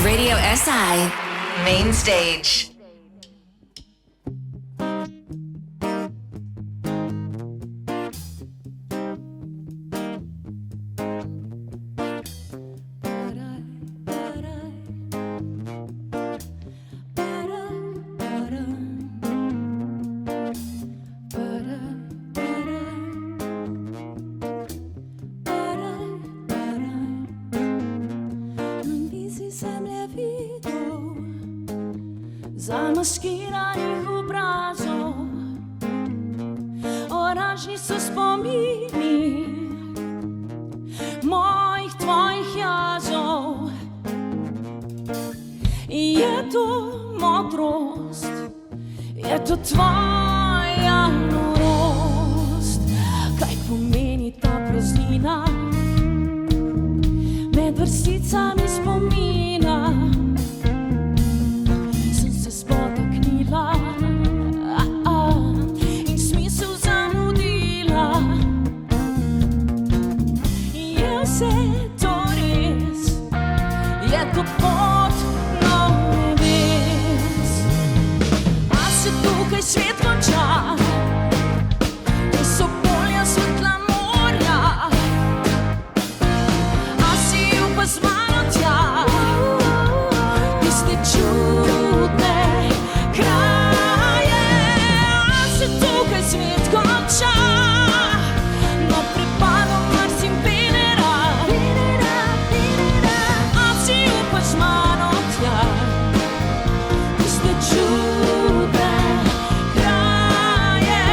Radio SI Main Stage. Zamaskiranih obrazov, oranžni so spomini mojih, tvojih jazov. Je to modrost, je to tvoja norost? Kaj pomeni ta praznina med vrsticami spomina? In smisel zamudila. Je vse to res? Je to pot na nebes? A se tukaj svet konča? Kje so polja svetla morja? A si upa z mano tja? Tiste čudne kraje. Svet konča, no prepadom Mars in Venera. A si upaš mano tja? Tiste čudne kraje,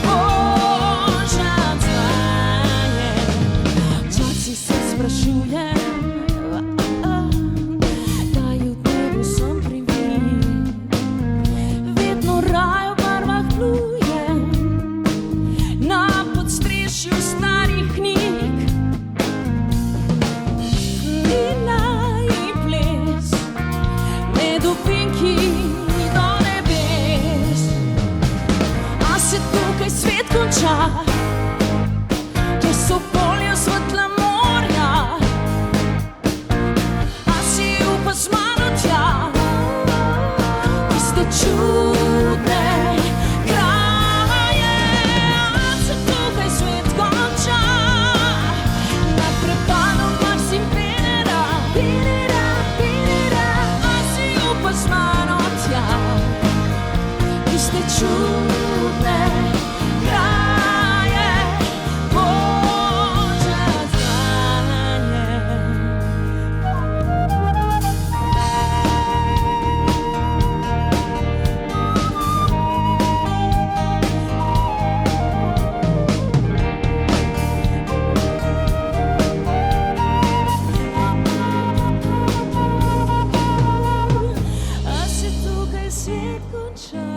Božja dlanje. Včasih se sprašujem, kaj v tebi sem privit. Vedno rajo v barvah pluje starih knjig. Lila in ples med upinki do nebes. A se tukaj svet konča? Kje so polja svetla morja? A si upa z mano tja? Tiste čudne čudne kraje, Božja dlanje. A se tukaj svet konča?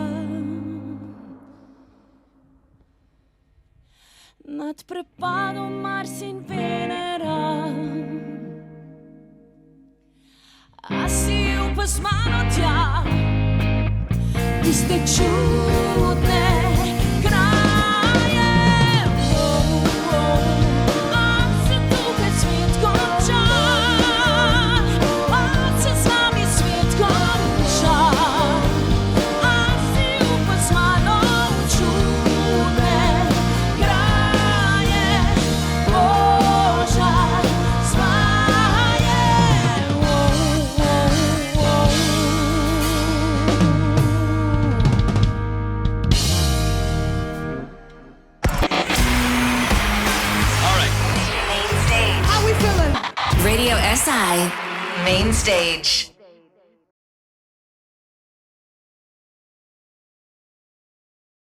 Nad prepadom Mars in Venera. A si upa z mano tja? Tiste čudne kraje. A se tukaj svet konča? A se z nami svet konča? A si upa z mano čudne kraje, Božja dlanje. Radio SI Main Stage.